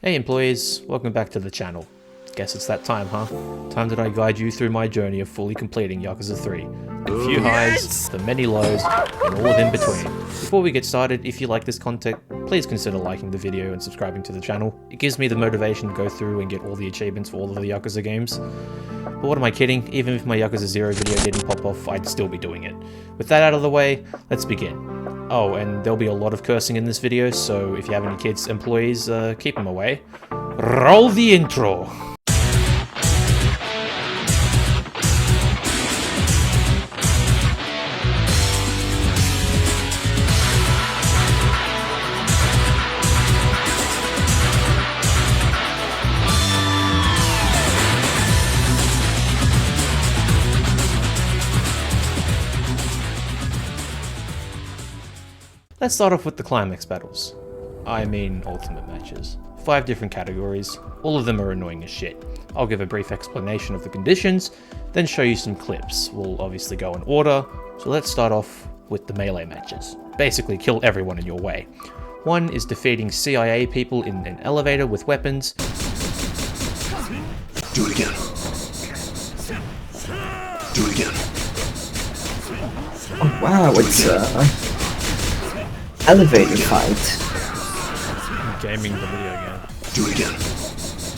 Hey employees, welcome back to the channel. Guess it's that time, huh? Time that I guide you through my journey of fully completing Yakuza 3. The few highs, the many lows, and all in between. Before we get started, if you like this content, please consider liking the video and subscribing to the channel. It gives me the motivation to go through and get all the achievements for all of the Yakuza games. But what am I kidding? Even if my Yakuza 0 video didn't pop off, I'd still be doing it. With that out of the way, let's begin. Oh, and there'll be a lot of cursing in this video, so if you have any kids, employees, keep them away. Roll the intro! Let's start off with the climax battles. I mean ultimate matches. 5 different categories, all of them are annoying as shit. I'll give a brief explanation of the conditions, then show you some clips. We'll obviously go in order, so let's start off with the melee matches. Basically kill everyone in your way. One is defeating CIA people in an elevator with weapons. Do it again. Do it again. Oh wow, it's elevator fight. I'm gaming the video game. Do it again.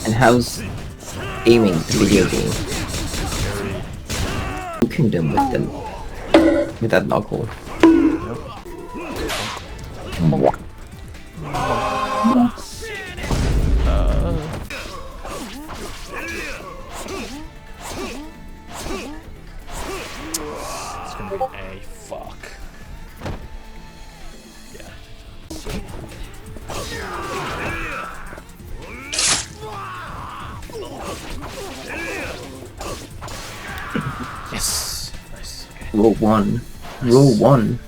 And how's aiming the video game? You can do with them. With that knuckle. It's gonna be a fuck. Yes! Nice. Okay. Roll 1. Roll 1.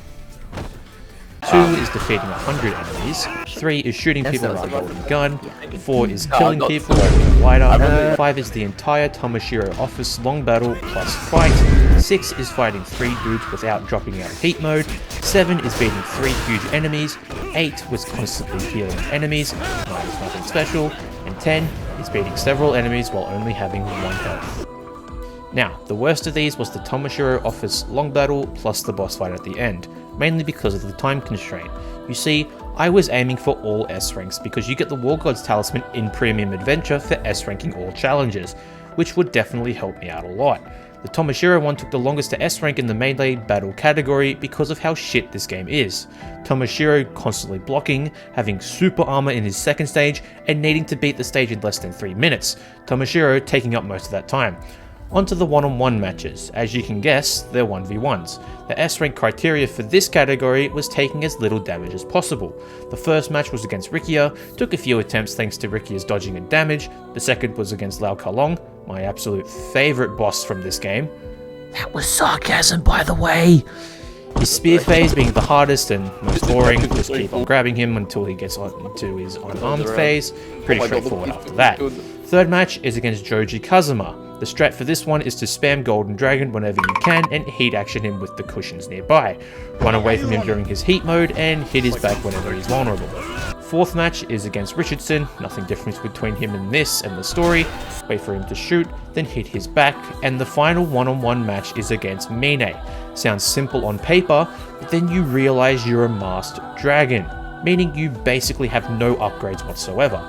2 is defeating 100 enemies. 3 is shooting people with a golden gun. 4 is killing people with a lighter. 5 is the entire Tomoshiro office long battle plus fight. 6 is fighting 3 dudes without dropping out of heat mode. 7 is beating 3 huge enemies. 8 was constantly healing enemies. 9 is nothing special. And 10 is beating several enemies while only having 1 health. Now, the worst of these was the Tomoshiro office long battle plus the boss fight at the end, mainly because of the time constraint. You see, I was aiming for all S ranks because you get the War God's Talisman in Premium Adventure for S ranking all challenges, which would definitely help me out a lot. The Tomoshiro one took the longest to S rank in the melee battle category because of how shit this game is. Tomoshiro constantly blocking, having super armor in his second stage, and needing to beat the stage in less than 3 minutes, Tomoshiro taking up most of that time. Onto the one-on-one matches. As you can guess, they're 1v1s. The S-rank criteria for this category was taking as little damage as possible. The first match was against Rikia, took a few attempts thanks to Rikia's dodging and damage. The second was against Lao Kalong, my absolute favourite boss from this game. That was sarcasm, by the way! His spear phase being the hardest and most boring, just keep on grabbing him until he gets onto his unarmed phase. Pretty straightforward after that. Third match is against Joji Kazuma. The strat for this one is to spam Golden Dragon whenever you can and heat action him with the cushions nearby. Run away from him during his heat mode and hit his back whenever he's vulnerable. Fourth match is against Richardson, nothing different between him and this and the story. Wait for him to shoot, then hit his back, and the final one-on-one match is against Mine. Sounds simple on paper, but then you realize you're a masked dragon, meaning you basically have no upgrades whatsoever.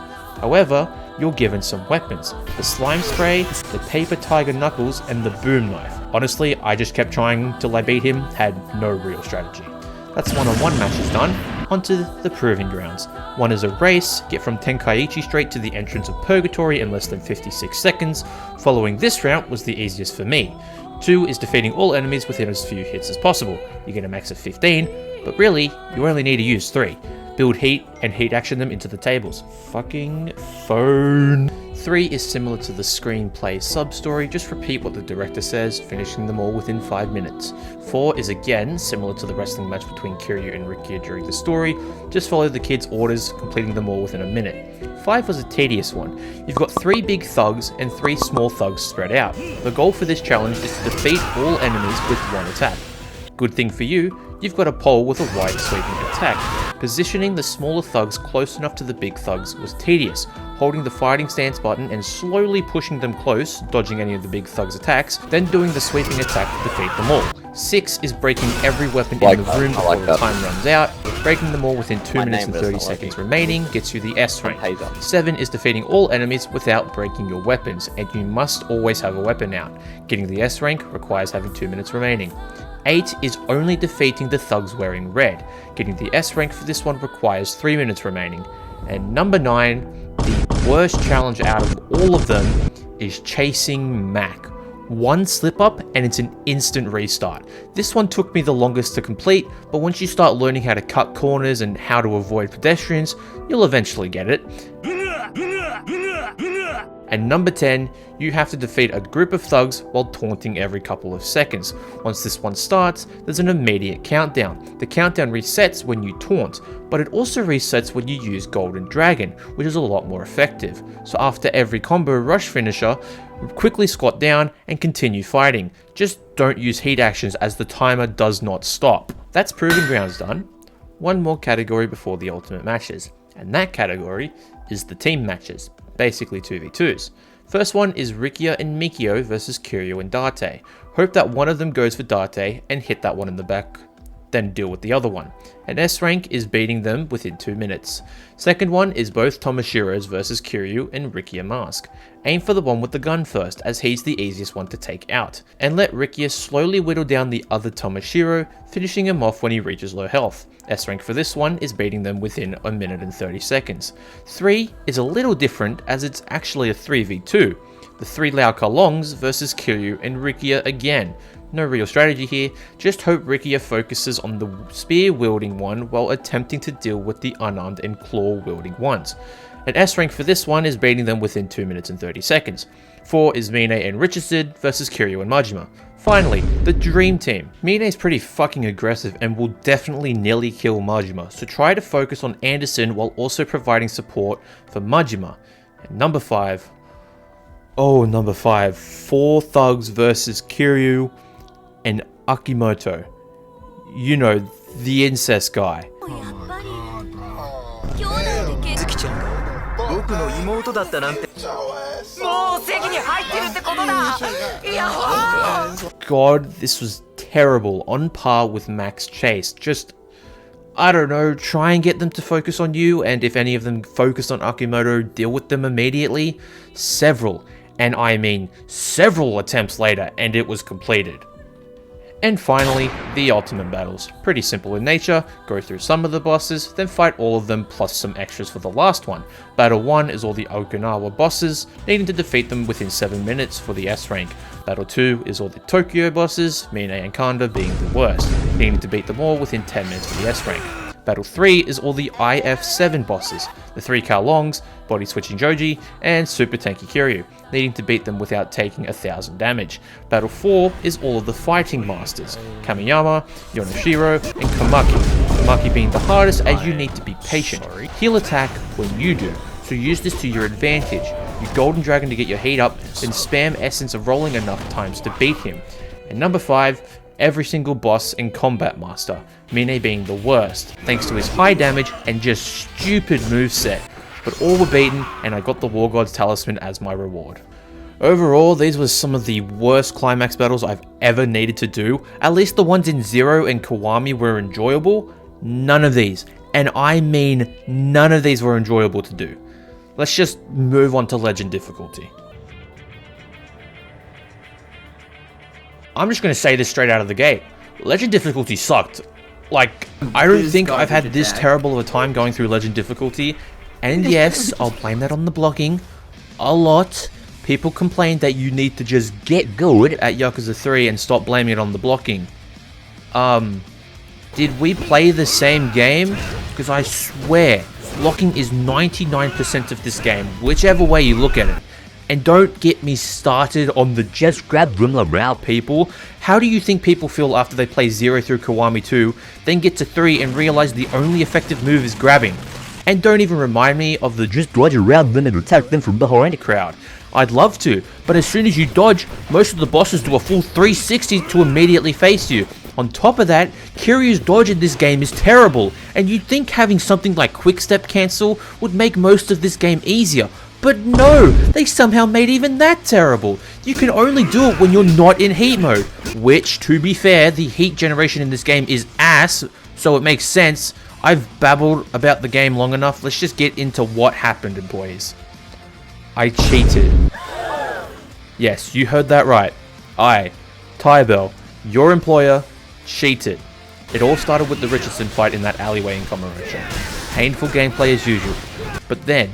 However, you're given some weapons, the slime spray, the paper tiger knuckles, and the boom knife. Honestly, I just kept trying till I beat him, had no real strategy. That's one-on-one matches done, onto the proving grounds. One is a race, get from Tenkaichi straight to the entrance of Purgatory in less than 56 seconds. Following this route was the easiest for me. 2 is defeating all enemies within as few hits as possible. You get a max of 15, but really, you only need to use 3. Build heat and heat action them into the tables. Fucking phone. 3 is similar to the screenplay sub-story, just repeat what the director says, finishing them all within 5 minutes. 4 is again similar to the wrestling match between Kiryu and Rikia during the story, just follow the kids' orders, completing them all within a minute. 5 was a tedious one. You've got 3 big thugs and 3 small thugs spread out. The goal for this challenge is to defeat all enemies with 1 attack. Good thing for you, you've got a pole with a wide sweeping attack. Positioning the smaller thugs close enough to the big thugs was tedious. Holding the fighting stance button and slowly pushing them close, dodging any of the big thugs' attacks, then doing the sweeping attack to defeat them all. 6 is breaking every weapon in the room before the time runs out. Breaking them all within 2 minutes and 30 seconds remaining gets you the S rank. 7 is defeating all enemies without breaking your weapons, and you must always have a weapon out. Getting the S rank requires having 2 minutes remaining. 8 is only defeating the thugs wearing red. Getting the S rank for this one requires 3 minutes remaining. And number 9, the worst challenge out of all of them, is chasing Mac. One slip up and it's an instant restart. This one took me the longest to complete, but once you start learning how to cut corners and how to avoid pedestrians, you'll eventually get it. And number 10, you have to defeat a group of thugs while taunting every couple of seconds. Once this one starts, there's an immediate countdown. The countdown resets when you taunt, but it also resets when you use Golden Dragon, which is a lot more effective. So after every combo rush finisher, quickly squat down and continue fighting. Just don't use heat actions as the timer does not stop. That's Proving Grounds done. One more category before the ultimate matches, and that category is the team matches, basically 2v2s. First one is Rikia and Mikio versus Kiryu and Date. Hope that one of them goes for Date and hit that one in the back, then deal with the other one. An S rank is beating them within 2 minutes. Second one is both Tomoshiros versus Kiryu and Rikia Mask. Aim for the one with the gun first, as he's the easiest one to take out, and let Rikia slowly whittle down the other Tomoshiro, finishing him off when he reaches low health. S rank for this one is beating them within 1 minute and 30 seconds. 3 is a little different, as it's actually a 3v2. The 3 Lao Kalongs versus Kiryu and Rikia again. No real strategy here, just hope Rikia focuses on the spear wielding one while attempting to deal with the unarmed and claw wielding ones. An S rank for this one is beating them within 2 minutes and 30 seconds. 4 is Mine and Richardson versus Kiryu and Majima. Finally, the Dream Team. Mine is pretty fucking aggressive and will definitely nearly kill Majima, so try to focus on Anderson while also providing support for Majima. And number 5, 4 thugs versus Kiryu and Akimoto. You know, the incest guy. God, this was terrible, on par with Max Chase. Just, I don't know, try and get them to focus on you, and if any of them focus on Akimoto, deal with them immediately. Several, and I mean several attempts later, and it was completed. And finally, the ultimate battles. Pretty simple in nature, go through some of the bosses, then fight all of them plus some extras for the last one. Battle 1 is all the Okinawa bosses, needing to defeat them within 7 minutes for the S rank. Battle 2 is all the Tokyo bosses, Mine and Kanda being the worst, needing to beat them all within 10 minutes for the S rank. Battle 3 is all the IF7 bosses, the 3 Kowlongs, Body Switching Joji, and Super Tanky Kiryu, needing to beat them without taking 1000 damage. Battle 4 is all of the Fighting Masters, Kamiyama, Yonoshiro, and Komaki. Komaki being the hardest as you need to be patient. He'll attack when you do, so use this to your advantage. Use Golden Dragon to get your heat up, then spam Essence of Rolling enough times to beat him. And number 5, every single boss and Combat Master, Mine being the worst, thanks to his high damage and just stupid moveset. But all were beaten, and I got the War God's Talisman as my reward. Overall, these were some of the worst climax battles I've ever needed to do. At least the ones in Zero and Kiwami were enjoyable. None of these, and I mean none of these were enjoyable to do. Let's just move on to Legend difficulty. I'm just going to say this straight out of the gate. Legend difficulty sucked. Like, I don't think I've had this terrible of a time going through Legend difficulty. And yes, I'll blame that on the blocking. A lot. People complain that you need to just get good at Yakuza 3 and stop blaming it on the blocking. Did we play the same game? Because I swear, blocking is 99% of this game, whichever way you look at it. And don't get me started on the just grab Rimla people. How do you think people feel after they play 0 through Kiwami 2, then get to 3 and realize the only effective move is grabbing? And don't even remind me of the just dodge around them and attack them from behind crowd. I'd love to, but as soon as you dodge, most of the bosses do a full 360 to immediately face you. On top of that, Kiryu's dodge in this game is terrible, and you'd think having something like quick step cancel would make most of this game easier. But no, they somehow made even that terrible. You can only do it when you're not in heat mode, which, to be fair, the heat generation in this game is ass, so it makes sense. I've babbled about the game long enough, let's just get into what happened, employees. I cheated. Yes, you heard that right. I, Tybell, your employer, cheated. It all started with the Richardson fight in that alleyway in Commemoration. Painful gameplay as usual. But then,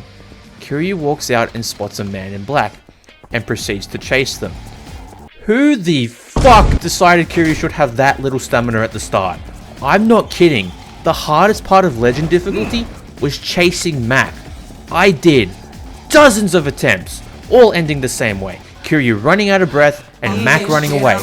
Kiryu walks out and spots a man in black, and proceeds to chase them. Who the fuck decided Kiryu should have that little stamina at the start? I'm not kidding. The hardest part of Legend difficulty was chasing Mac. I did dozens of attempts, all ending the same way. Kiryu running out of breath and Mac running away.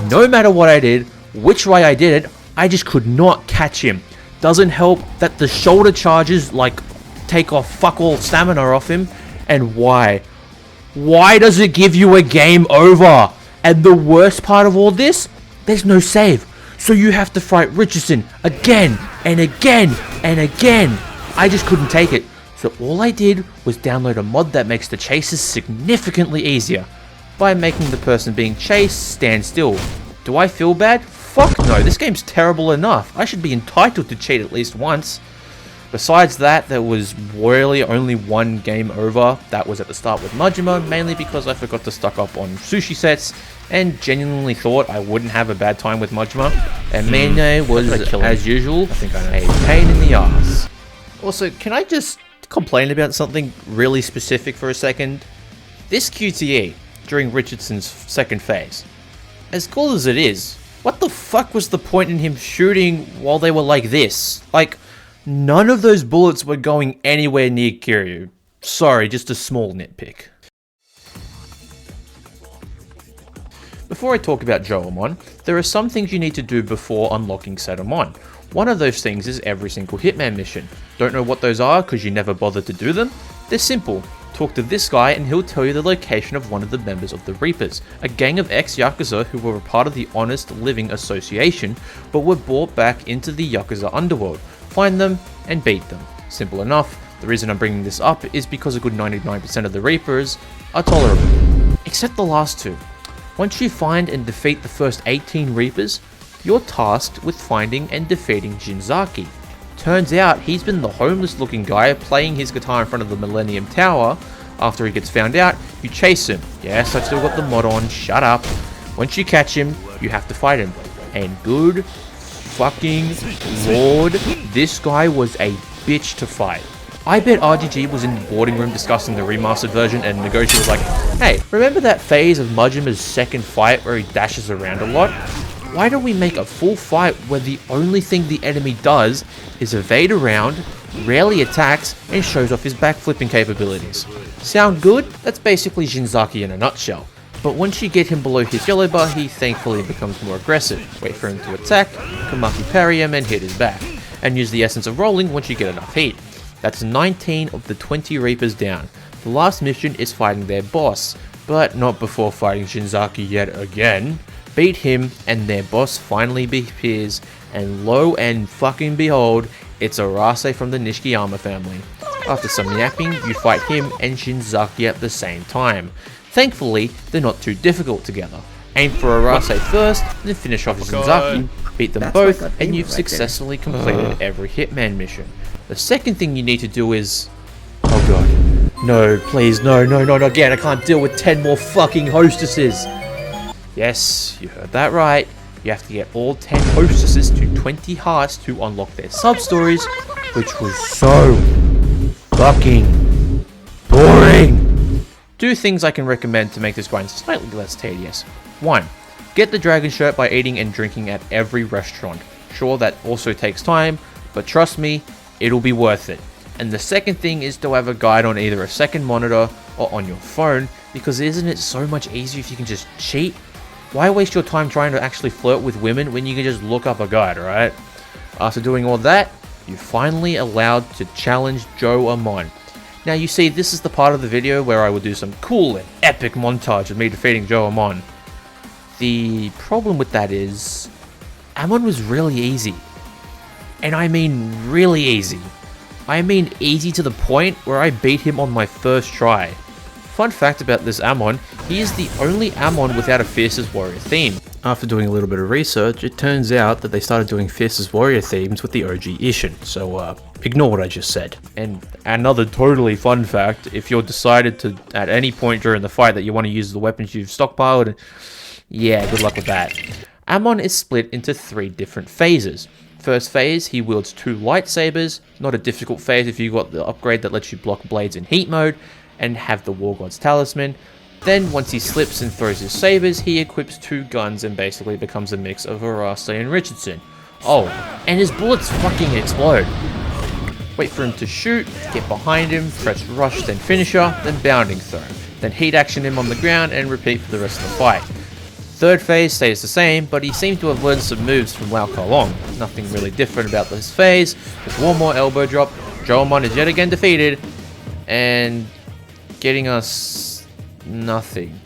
No matter what I did, which way I did it, I just could not catch him. Doesn't help that the shoulder charges like take off fuck all stamina off him. And why? Why does it give you a game over? And the worst part of all this, there's no save. So you have to fight Richardson again and again and again. I just couldn't take it. So all I did was download a mod that makes the chases significantly easier by making the person being chased stand still. Do I feel bad? Fuck no, this game's terrible enough. I should be entitled to cheat at least once. Besides that, there was really only one game over. That was at the start with Majima, mainly because I forgot to stock up on sushi sets and genuinely thought I wouldn't have a bad time with Majima. And Mine was, as usual, a pain in the ass. Also, can I just complain about something really specific for a second? This QTE during Richardson's second phase, as cool as it is, what the fuck was the point in him shooting while they were like this? Like, none of those bullets were going anywhere near Kiryu. Sorry, just a small nitpick. Before I talk about Joamon, there are some things you need to do before unlocking Satomon. One of those things is every single Hitman mission. Don't know what those are because you never bothered to do them? They're simple. Talk to this guy and he'll tell you the location of one of the members of the Reapers, a gang of ex-Yakuza who were a part of the Honest Living Association, but were brought back into the Yakuza underworld. Find them and beat them. Simple enough. The reason I'm bringing this up is because a good 99% of the Reapers are tolerable. Except the last two. Once you find and defeat the first 18 Reapers, you're tasked with finding and defeating Shinzaki. Turns out he's been the homeless looking guy playing his guitar in front of the Millennium Tower. After he gets found out, you chase him. Yes, I've still got the mod on, shut up. Once you catch him, you have to fight him. And good fucking lord, this guy was a bitch to fight. I bet RGG was in the boarding room discussing the remastered version and Nagoshi was like, hey, remember that phase of Majima's second fight where he dashes around a lot? Why don't we make a full fight where the only thing the enemy does is evade around, rarely attacks, and shows off his backflipping capabilities? Sound good? That's basically Shinzaki in a nutshell. But once you get him below his yellow bar, he thankfully becomes more aggressive. Wait for him to attack, Kamaki parry him and hit his back. And use the essence of rolling once you get enough heat. That's 19 of the 20 Reapers down. The last mission is fighting their boss, but not before fighting Shinzaki yet again. Beat him and their boss finally appears, and lo and fucking behold, it's Arase from the Nishikiyama family. After some yapping, you fight him and Shinzaki at the same time. Thankfully, they're not too difficult together. Aim for Arase first, then finish off Shinzaki, beat them both, and you've successfully completed every Hitman mission. The second thing you need to do is... oh god. No, please, no, not again, I can't deal with 10 more fucking hostesses. Yes, you heard that right. You have to get all 10 hostesses to 20 hearts to unlock their sub-stories, which was so fucking boring. Two things I can recommend to make this grind slightly less tedious. 1. Get the dragon shirt by eating and drinking at every restaurant. Sure, that also takes time, but trust me, it'll be worth it. And the second thing is to have a guide on either a second monitor or on your phone, because isn't it so much easier if you can just cheat? Why waste your time trying to actually flirt with women when you can just look up a guide, right? After doing all that, you're finally allowed to challenge Joamon. Now you see, this is the part of the video where I will do some cool and epic montage of me defeating Joamon. The problem with that is, Amon was really easy. And I mean really easy. I mean easy to the point where I beat him on my first try. Fun fact about this Amon, he is the only Amon without a Fiercest Warrior theme. After doing a little bit of research, it turns out that they started doing Fiercest Warrior themes with the OG Ishin, so ignore what I just said. And another totally fun fact, if you're decided to, at any point during the fight, that you want to use the weapons you've stockpiled, yeah, good luck with that. Amon is split into 3 different phases. First phase, he wields 2 lightsabers, not a difficult phase if you got the upgrade that lets you block blades in heat mode, and have the War God's Talisman. Then, once he slips and throws his sabers, he equips 2 guns and basically becomes a mix of Araste and Richardson. Oh, and his bullets fucking explode. Wait for him to shoot, get behind him, press rush, then finisher, then bounding throw. Then heat action him on the ground and repeat for the rest of the fight. Third phase stays the same, but he seemed to have learned some moves from Lao Long. Nothing really different about this phase. With one more elbow drop, Joamon is yet again defeated, and getting us nothing.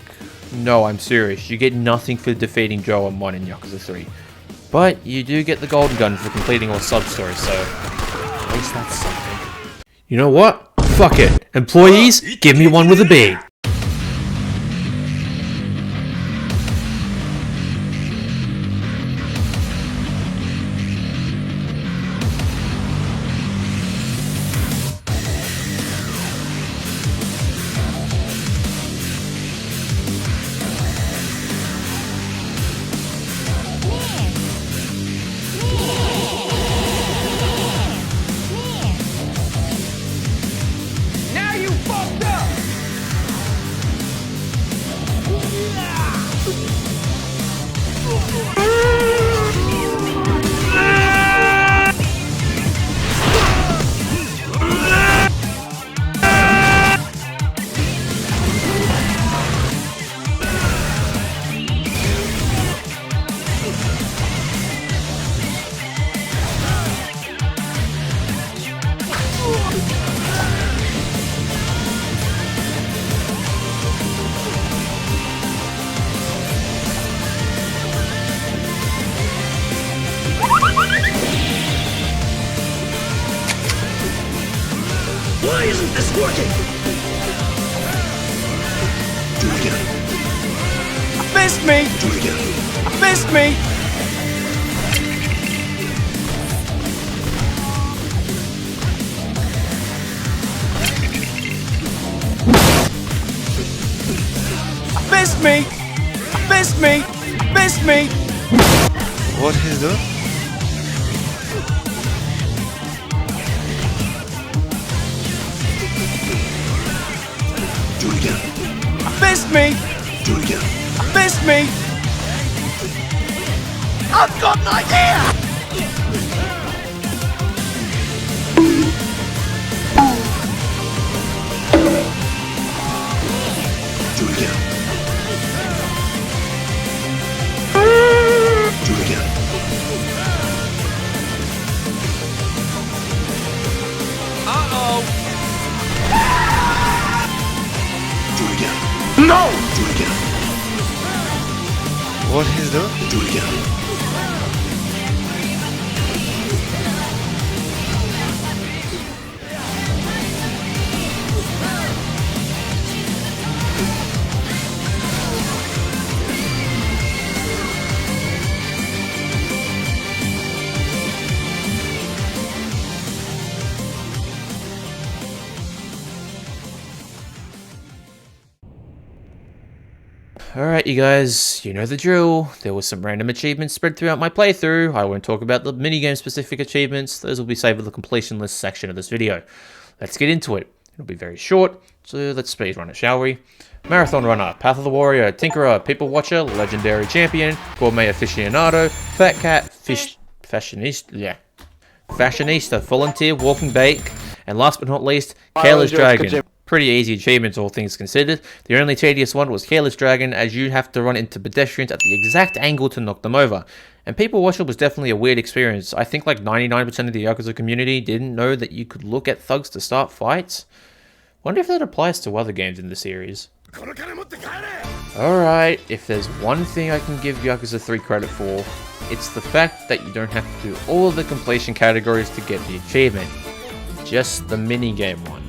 No, I'm serious. You get nothing for defeating Joamon in Yakuza 3. But you do get the golden gun for completing all sub-stories, so at least that's something. You know what? Fuck it. Employees, give me one with a B. Why isn't this working? Do it again. Fist me! Do it again. Fist me! Fist me! Fist me! Fist me! What is that? Do it again. Fist me! Do it again. Fist me! I've got an idea! Do it again. Do it again. Uh-oh! Do it again. No! Do it again. What is that? Do it again. Alright, you guys, you know the drill. There was some random achievements spread throughout my playthrough. I won't talk about the minigame specific achievements. Those will be saved for the completion list section of this video. Let's get into it. It'll be very short, so let's speedrun it, shall we? Marathon Runner, Path of the Warrior, Tinkerer, People Watcher, Legendary Champion, Gourmet Aficionado, Fat Cat, Fashionista, Volunteer, Walking Bake, and last but not least, Careless Dragon. Pretty easy achievements, all things considered. The only tedious one was Careless Dragon, as you have to run into pedestrians at the exact angle to knock them over. And People Watcher was definitely a weird experience. I think like 99% of the Yakuza community didn't know that you could look at thugs to start fights. Wonder if that applies to other games in the series. Alright, if there's one thing I can give Yakuza 3 credit for, it's the fact that you don't have to do all of the completion categories to get the achievement. Just the minigame one,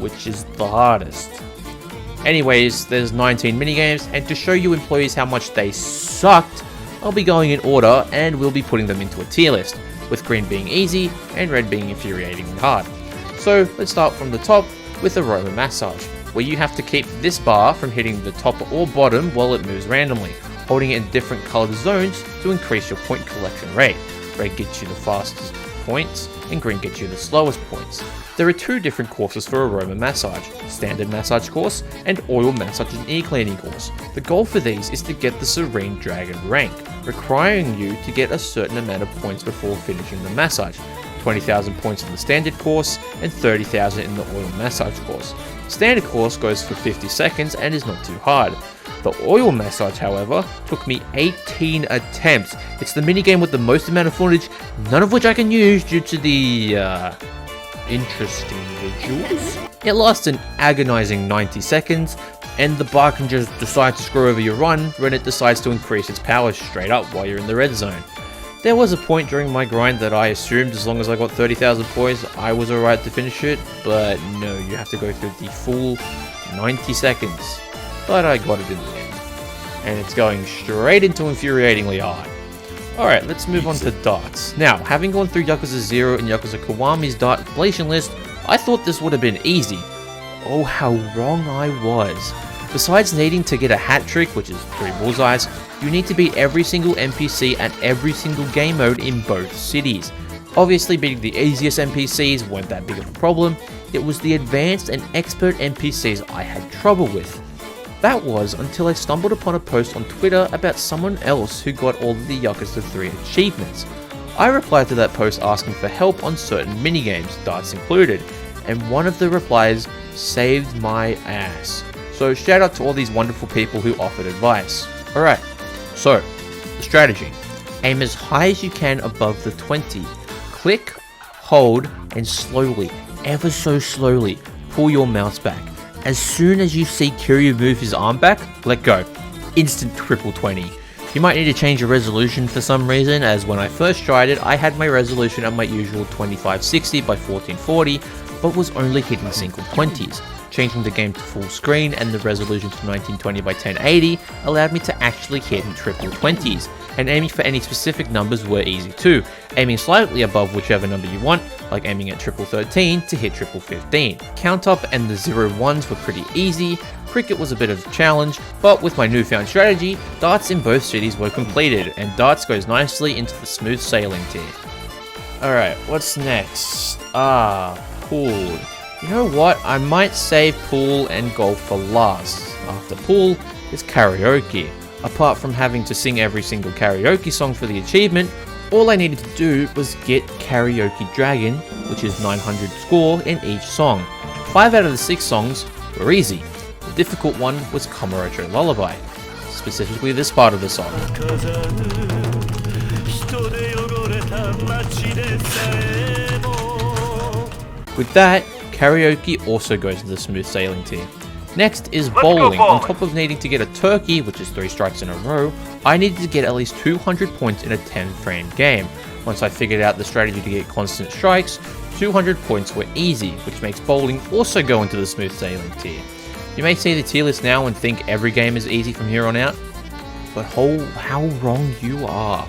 which is the hardest. Anyways, there's 19 minigames, and to show you employees how much they sucked, I'll be going in order and we'll be putting them into a tier list, with green being easy and red being infuriatingly hard. So let's start from the top with Aroma Massage, where you have to keep this bar from hitting the top or bottom while it moves randomly, holding it in different colored zones to increase your point collection rate. Red gets you the fastest points and green gets you the slowest points. There are two different courses for Aroma Massage, Standard Massage course and Oil Massage and Ear Cleaning course. The goal for these is to get the Serene Dragon rank, requiring you to get a certain amount of points before finishing the massage. 20,000 points in the Standard course and 30,000 in the Oil Massage course. Standard course goes for 50 seconds and is not too hard. The Oil Massage, however, took me 18 attempts. It's the minigame with the most amount of footage, none of which I can use due to the, interesting visuals. It lasts an agonizing 90 seconds, and the bar can just decide to screw over your run when it decides to increase its power straight up while you're in the red zone. There was a point during my grind that I assumed as long as I got 30,000 points, I was alright to finish it, but no, you have to go through the full 90 seconds. But I got it in the end, and it's going straight into infuriatingly hard. Alright, let's move on to darts. Now, having gone through Yakuza 0 and Yakuza Kiwami's dart completion list, I thought this would have been easy. Oh, how wrong I was. Besides needing to get a hat trick, which is 3 bullseyes, you need to beat every single NPC at every single game mode in both cities. Obviously, beating the easiest NPCs weren't that big of a problem, it was the advanced and expert NPCs I had trouble with. That was until I stumbled upon a post on Twitter about someone else who got all of the Yakuza 3 achievements. I replied to that post asking for help on certain minigames, darts included, and one of the replies saved my ass. So shout out to all these wonderful people who offered advice. Alright, so, the strategy. Aim as high as you can above the 20. Click, hold, and slowly, ever so slowly, pull your mouse back. As soon as you see Kiryu move his arm back, let go. Instant triple 20. You might need to change your resolution for some reason, as when I first tried it, I had my resolution at my usual 2560 by 1440, but was only hitting single 20s. Changing the game to full screen and the resolution to 1920 by 1080 allowed me to actually hit in triple 20s, and aiming for any specific numbers were easy too, aiming slightly above whichever number you want, like aiming at triple 13 to hit triple 15. Count up and the 0-1s were pretty easy, cricket was a bit of a challenge, but with my newfound strategy, darts in both cities were completed, and darts goes nicely into the smooth sailing tier. Alright, what's next? Pool. You know what, I might save pool and golf for last. After pool is karaoke. Apart from having to sing every single karaoke song for the achievement, all I needed to do was get Karaoke Dragon, which is 900 score in each song. 5 out of the 6 songs were easy. The difficult one was Komorocho Lullaby, specifically this part of the song. With that, karaoke also goes to the smooth sailing tier. Next is bowling. On top of needing to get a turkey, which is 3 strikes in a row, I needed to get at least 200 points in a 10-frame game. Once I figured out the strategy to get constant strikes, 200 points were easy, which makes bowling also go into the smooth sailing tier. You may see the tier list now and think every game is easy from here on out, but how wrong you are.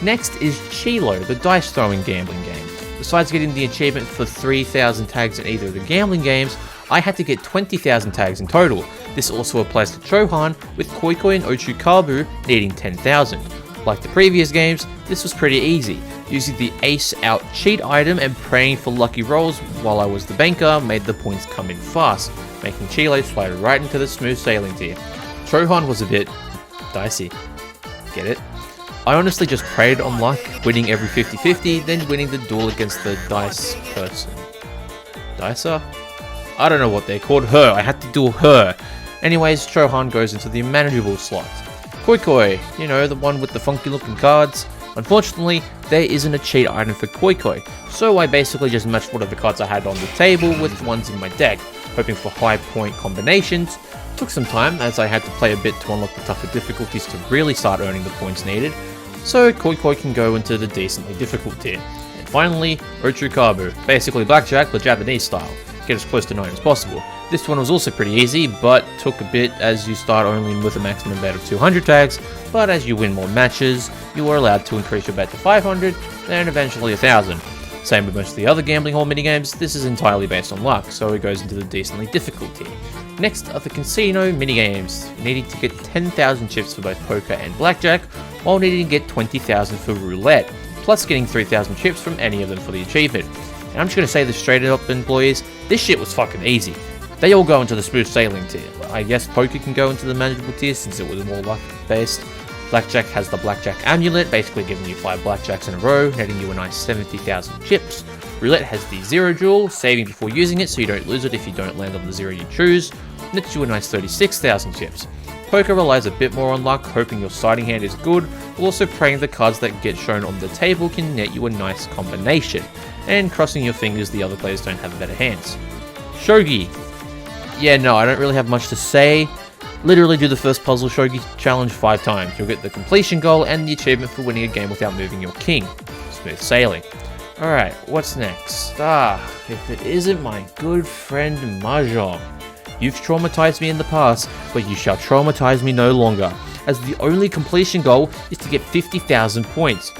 Next is Chilo, the dice throwing gambling game. Besides getting the achievement for 3,000 tags in either of the gambling games, I had to get 20,000 tags in total. This also applies to Chohan, with Koikoi and Ochukabu needing 10,000. Like the previous games, this was pretty easy. Using the ace out cheat item and praying for lucky rolls while I was the banker made the points come in fast, making Chile slide right into the smooth sailing tier. Chohan was a bit dicey. Get it? I honestly just prayed on luck, winning every 50-50, then winning the duel against the dice person. Dicer? I don't know what they're called. Her. I had to duel her. Anyways, Chohan goes into the manageable slot. Koikoi, you know, the one with the funky looking cards. Unfortunately, there isn't a cheat item for Koikoi, so I basically just matched whatever cards I had on the table with ones in my deck, hoping for high point combinations. Took some time as I had to play a bit to unlock the tougher difficulties to really start earning the points needed, so Koi Koi can go into the decently difficult tier. And finally, Ochukabu, basically blackjack but Japanese style. Get as close to 9 as possible. This one was also pretty easy, but took a bit as you start only with a maximum bet of 200 tags, but as you win more matches, you are allowed to increase your bet to 500, and eventually 1000. Same with most of the other gambling hall minigames, this is entirely based on luck, so it goes into the decently difficult tier. Next are the casino minigames, needing to get 10,000 chips for both poker and blackjack, while needing to get 20,000 for roulette, plus getting 3,000 chips from any of them for the achievement. And I'm just going to say this straight up, employees, this shit was fucking easy. They all go into the smooth sailing tier. I guess poker can go into the manageable tier since it was more luck based. Blackjack has the blackjack amulet, basically giving you 5 blackjacks in a row, netting you a nice 70,000 chips. Roulette has the zero jewel, saving before using it so you don't lose it if you don't land on the zero you choose, nets you a nice 36,000 chips. Poker relies a bit more on luck, hoping your siding hand is good, while also praying the cards that get shown on the table can net you a nice combination, and crossing your fingers the other players don't have better hands. Shogi. Yeah, no, I don't really have much to say. Literally do the first puzzle shogi challenge 5 times. You'll get the completion goal and the achievement for winning a game without moving your king. Smooth sailing. Alright, what's next? If it isn't my good friend Mahjong. You've traumatized me in the past, but you shall traumatize me no longer, as the only completion goal is to get 50,000 points,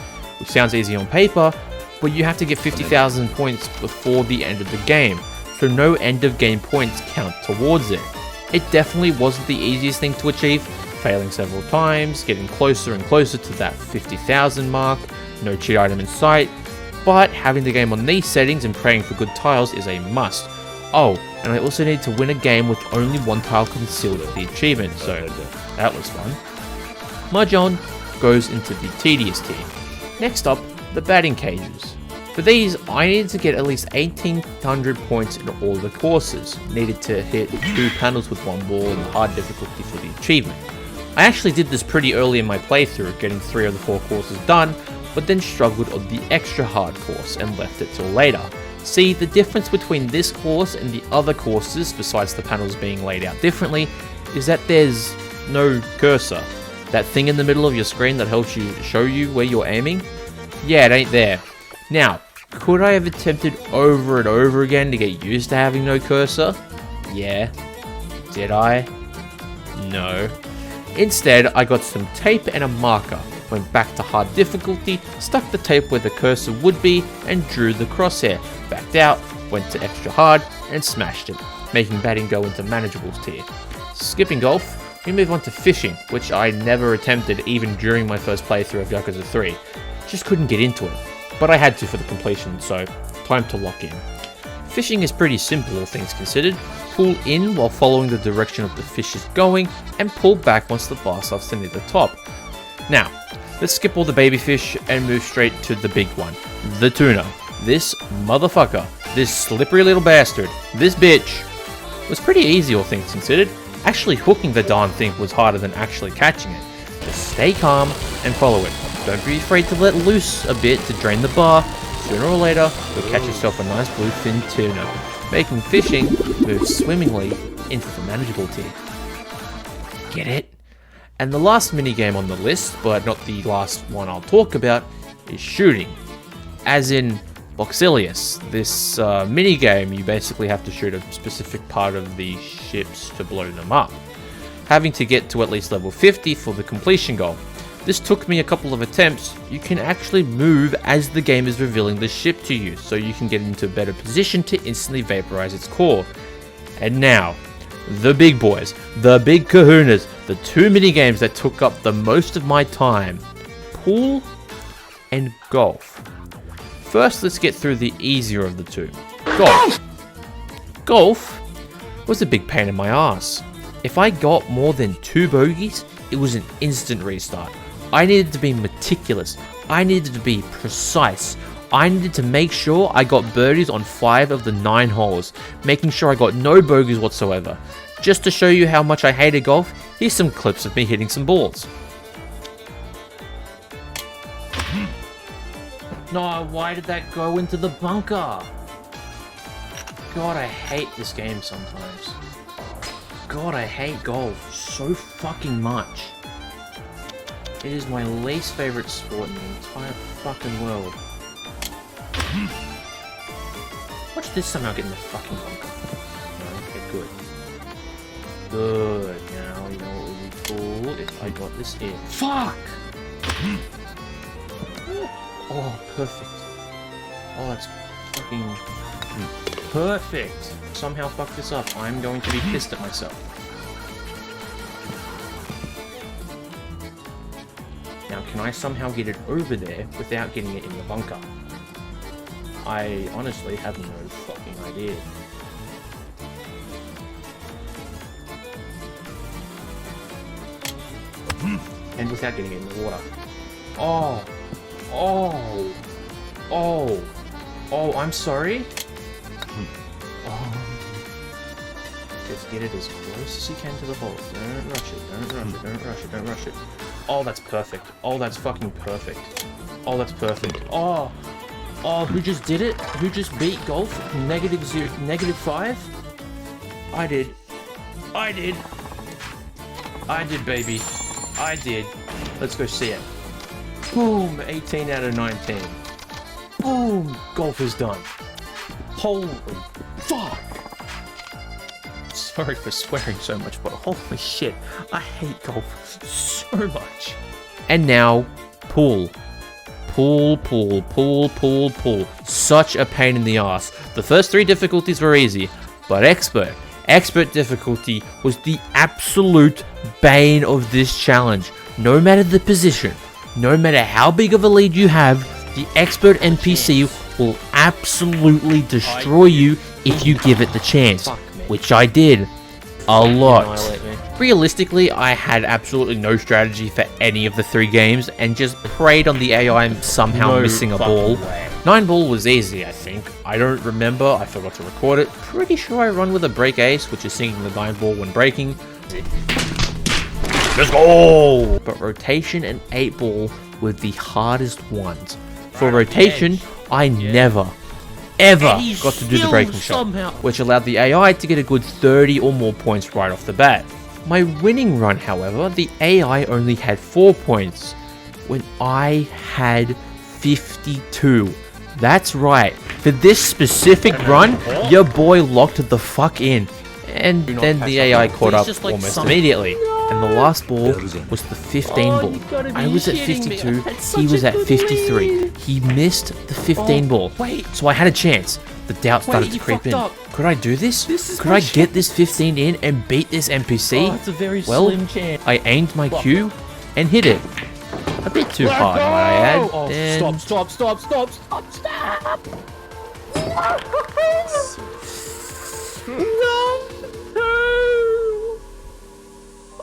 which sounds easy on paper, but you have to get 50,000 points before the end of the game, so no end of game points count towards it. It definitely wasn't the easiest thing to achieve, failing several times, getting closer and closer to that 50,000 mark, no cheat item in sight, but having the game on these settings and praying for good tiles is a must. Oh, and I also need to win a game with only 1 tile concealed at the achievement, so that was fun. Mahjong goes into the tedious tier. Next up, the batting cages. For these, I needed to get at least 1800 points in all the courses, needed to hit 2 panels with 1 ball and the hard difficulty for the achievement. I actually did this pretty early in my playthrough, getting 3 of the 4 courses done, but then struggled on the extra hard course and left it till later. See, the difference between this course and the other courses, besides the panels being laid out differently, is that there's no cursor. That thing in the middle of your screen that helps you show you where you're aiming? Yeah, it ain't there. Now, could I have attempted over and over again to get used to having no cursor? Yeah. Did I? No. Instead, I got some tape and a marker, went back to hard difficulty, stuck the tape where the cursor would be, and drew the crosshair, backed out, went to extra hard, and smashed it, making batting go into manageable tier. Skipping golf, we move on to fishing, which I never attempted even during my first playthrough of Yakuza 3. Just couldn't get into it, but I had to for the completion, so time to lock in. Fishing is pretty simple all things considered. Pull in while following the direction of the fish is going, and pull back once the bar starts to near the top. Now, let's skip all the baby fish and move straight to the big one, the tuna. This motherfucker, this slippery little bastard, this bitch, was pretty easy all things considered. Actually hooking the darn thing was harder than actually catching it. Just stay calm and follow it. Don't be afraid to let loose a bit to drain the bar. Sooner or later, you'll catch yourself a nice bluefin tuna, making fishing move swimmingly into the manageable tier. Get it? And the last minigame on the list, but not the last one I'll talk about, is shooting. As in Boxilius. This minigame, you basically have to shoot a specific part of the ships to blow them up, having to get to at least level 50 for the completion goal. This took me a couple of attempts. You can actually move as the game is revealing the ship to you, so you can get into a better position to instantly vaporize its core. And now, the big boys, the big kahunas, the 2 minigames that took up the most of my time: pool and golf. First, let's get through the easier of the 2. Golf. Golf was a big pain in my ass. If I got more than 2 bogeys, it was an instant restart. I needed to be meticulous. I needed to be precise. I needed to make sure I got birdies on 5 of the 9 holes, making sure I got no bogeys whatsoever. Just to show you how much I hated golf, here's some clips of me hitting some balls. No, why did that go into the bunker? God, I hate this game sometimes. god, I hate golf so fucking much. It is my least favorite sport in the entire fucking world. Watch this somehow get in the fucking bunker. Okay, good. Good. Now, you know what would be cool if I got this in. Fuck! Oh, perfect. Oh, that's fucking perfect. Somehow fuck this up. I'm going to be pissed at myself. Now, can I somehow get it over there without getting it in the bunker? I honestly have no fucking idea. And without getting it in the water. Oh! Oh! Oh! Oh, I'm sorry? Oh. Just get it as close as you can to the hole. Don't rush it, don't rush it, don't rush it, don't rush it. Oh, that's perfect. Oh, that's fucking perfect. Oh, that's perfect. Oh! Oh, who just did it? Who just beat golf? -5? I did. I did. I did, baby. I did. Let's go see it. Boom! 18 out of 19. Boom! Golf is done. Holy fuck! Sorry for swearing so much, but holy shit, I hate golf so much. And now, pool. Pool. Such a pain in the ass. The first 3 difficulties were easy, but expert difficulty was the absolute bane of this challenge. No matter the position, no matter how big of a lead you have, the expert NPC will absolutely destroy you if you give it the chance, which I did a lot. Realistically, I had absolutely no strategy for any of the 3 games and just preyed on the AI somehow missing a ball. 9 ball was easy, I think. I don't remember, I forgot to record it. Pretty sure I run with a break ace, which is sinking the 9 ball when breaking. Let's go! But rotation and 8 ball were the hardest ones. For rotation, I never, ever got to do the breaking shot, which allowed the AI to get a good 30 or more points right off the bat. My winning run, however, the AI only had 4 points, when I had 52. That's right, for this specific run, your boy locked the fuck in. And then the AI caught up almost immediately. And the last ball was the 15 ball. I was at 52, he was at 53. He missed the 15 ball. So I had a chance. The doubt started to creep in. Could I do this? Could I get this 15 in and beat this NPC? Well, I aimed my cue and hit it. A bit too hard, might I add. Then... Stop. No!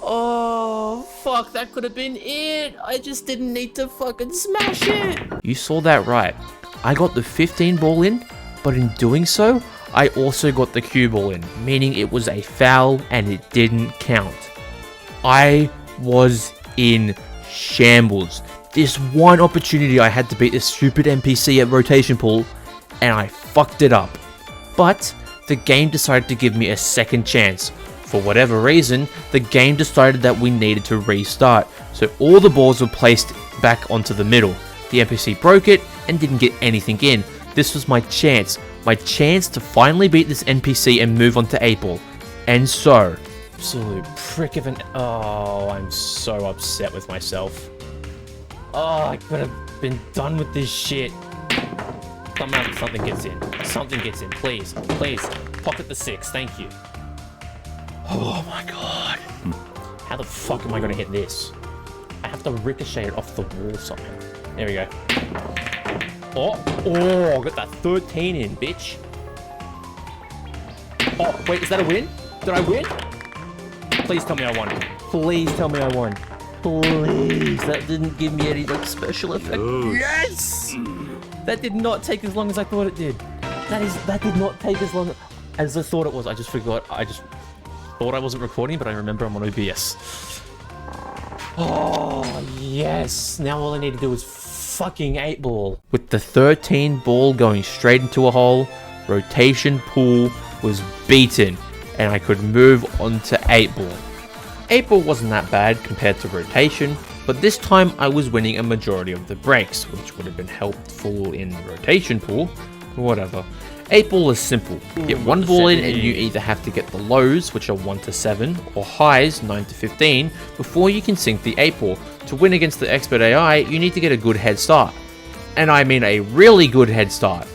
Oh, fuck, that could have been it. I just didn't need to fucking smash it. You saw that right. I got the 15 ball in, but in doing so, I also got the cue ball in, meaning it was a foul and it didn't count. I was in shambles. This one opportunity I had to beat this stupid NPC at rotation pool, and I fucked it up. But the game decided to give me a second chance. For whatever reason, the game decided that we needed to restart, so all the balls were placed back onto the middle. The NPC broke it and didn't get anything in. This was my chance to finally beat this NPC and move on to 8 ball. And so, absolute prick of an... Oh, I'm so upset with myself. Oh, I could have been done with this shit. Somehow something gets in. Something gets in, please. Please, pocket the 6, thank you. Oh my god. How the fuck am I gonna hit this? I have to ricochet it off the wall somehow. There we go. Oh, I got that 13 in, bitch. Oh, wait, is that a win? Did I win? Please tell me I won. Please tell me I won. Please, that didn't give me any like special effect. Yes! That did not take as long as I thought it did. That did not take as long as I thought it was. I just forgot. I just thought I wasn't recording, but I remember I'm on OBS. Oh, yes. Now all I need to do is fucking 8 ball. With the 13 ball going straight into a hole, rotation pool was beaten. and I could move on to 8 ball. 8 ball wasn't that bad compared to rotation, but this time I was winning a majority of the breaks, which would have been helpful in rotation pool, whatever. 8 ball is simple. Get 1 ball in and you either have to get the lows, which are 1 to 7, or highs, 9 to 15, before you can sink the 8 ball. To win against the expert AI, you need to get a good head start. And I mean a really good head start.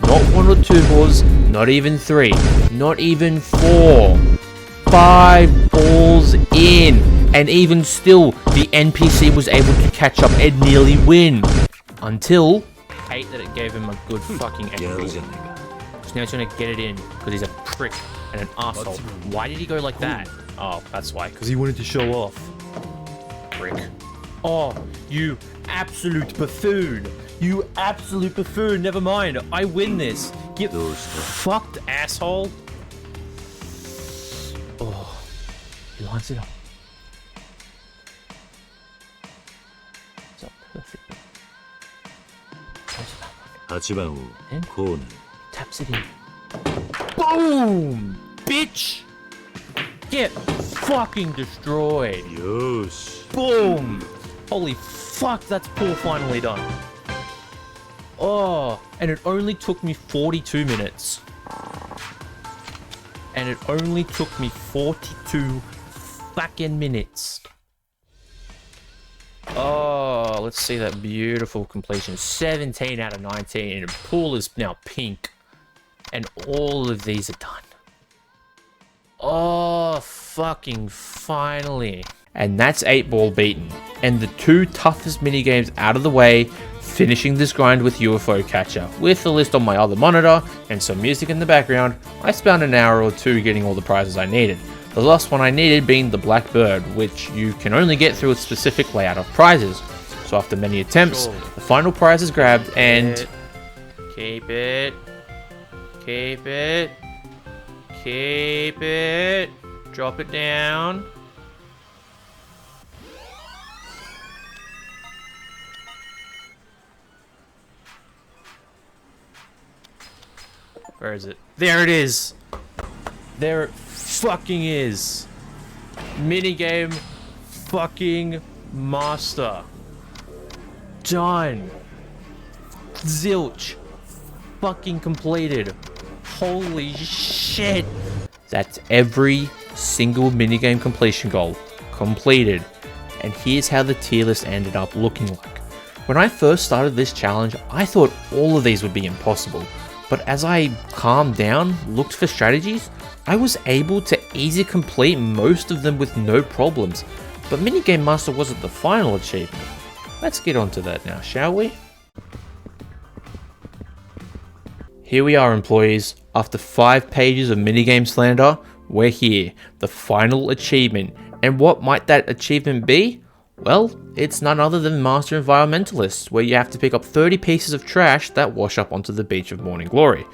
Not 1 or 2 balls, not even 3, not even 4. 5 balls in, and even still, the NPC was able to catch up and nearly win. Until, I hate that it gave him a good fucking extra. So now he's gonna get it in, because he's a prick and an asshole. Why did he go like that? Oh, that's why, because he wanted to show off. Prick. Oh, you absolute buffoon. You absolute buffoon. Never mind, I win this. Get fucked, asshole. Oh, he lines it up. It's up perfectly. Taps it in. Boom! Bitch! Get fucking destroyed. Boom! Holy fuck, that's pool finally done. Oh, and it only took me 42 minutes. And it only took me 42 fucking minutes. Oh, let's see that beautiful completion. 17 out of 19, and the pool is now pink. And all of these are done. Oh, fucking finally. And that's 8 ball beaten. And the 2 toughest minigames out of the way, finishing this grind with UFO Catcher. With the list on my other monitor and some music in the background, I spent an hour or 2 getting all the prizes I needed. The last one I needed being the Black Bird, which you can only get through a specific layout of prizes. So after many attempts, the final prize is grabbed and... Keep it. Keep it. Keep it. Drop it down. Where is it? There it is! There it fucking is! Minigame fucking master. Done. Zilch. Fucking completed. Holy shit! That's every single minigame completion goal completed. And here's how the tier list ended up looking like. When I first started this challenge, I thought all of these would be impossible. But as I calmed down, looked for strategies, I was able to easily complete most of them with no problems. But Minigame Master wasn't the final achievement. Let's get onto that now, shall we? Here we are, employees. After 5 pages of minigame slander, we're here. The final achievement. And what might that achievement be? Well, it's none other than Master Environmentalist, where you have to pick up 30 pieces of trash that wash up onto the beach of Morning Glory.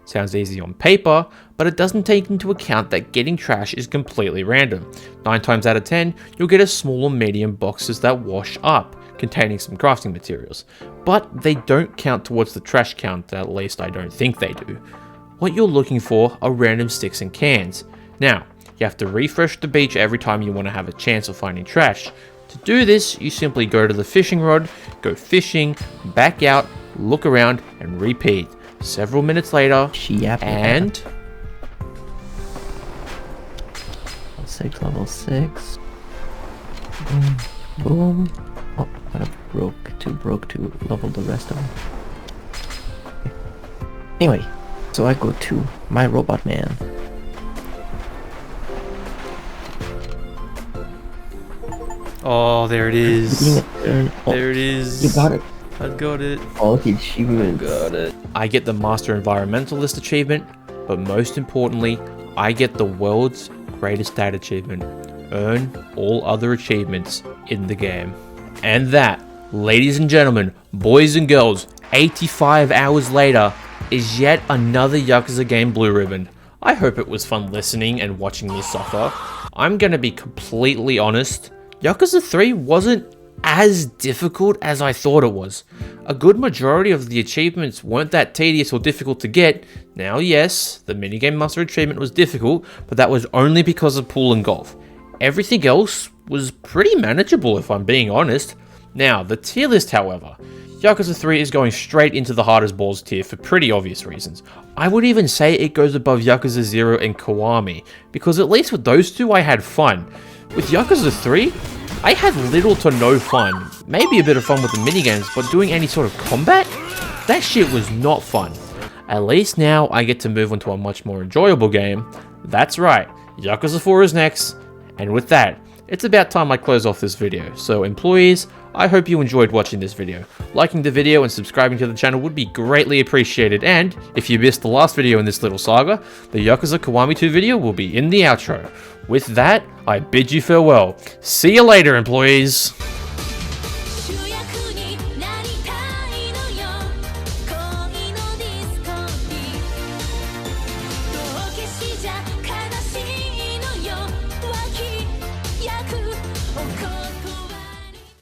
Sounds easy on paper, but it doesn't take into account that getting trash is completely random. 9 times out of 10, you'll get a small or medium boxes that wash up, containing some crafting materials. But they don't count towards the trash count, at least I don't think they do. What you're looking for are random sticks and cans. Now, you have to refresh the beach every time you want to have a chance of finding trash. To do this, you simply go to the fishing rod, go fishing, back out, look around, and repeat. Several minutes later, and... Level 6. Boom. Boom. Oh, I broke to level the rest of them. Okay. Anyway, so I go to my robot man. Oh, there it is. Oh, there it is. You got it. I got it. All the achievements. Got it. I get the Master Environmentalist achievement, but most importantly, I get the world's greatest stat achievement. Earn all other achievements in the game. And that, ladies and gentlemen, boys and girls, 85 hours later, is yet another Yakuza game blue ribbon. I hope it was fun listening and watching me suffer. I'm gonna be completely honest, Yakuza 3 wasn't as difficult as I thought it was. A good majority of the achievements weren't that tedious or difficult to get. Now yes, the minigame master achievement was difficult, but that was only because of pool and golf. Everything else was pretty manageable if I'm being honest. Now, the tier list however. Yakuza 3 is going straight into the hard as balls tier for pretty obvious reasons. I would even say it goes above Yakuza 0 and Kiwami, because at least with those two I had fun. With Yakuza 3, I had little to no fun. Maybe a bit of fun with the minigames, but doing any sort of combat? That shit was not fun. At least now I get to move on to a much more enjoyable game. That's right, Yakuza 4 is next, and with that, it's about time I close off this video. So employees, I hope you enjoyed watching this video. Liking the video and subscribing to the channel would be greatly appreciated, and if you missed the last video in this little saga, the Yakuza Kiwami 2 video will be in the outro. With that, I bid you farewell. See you later, employees!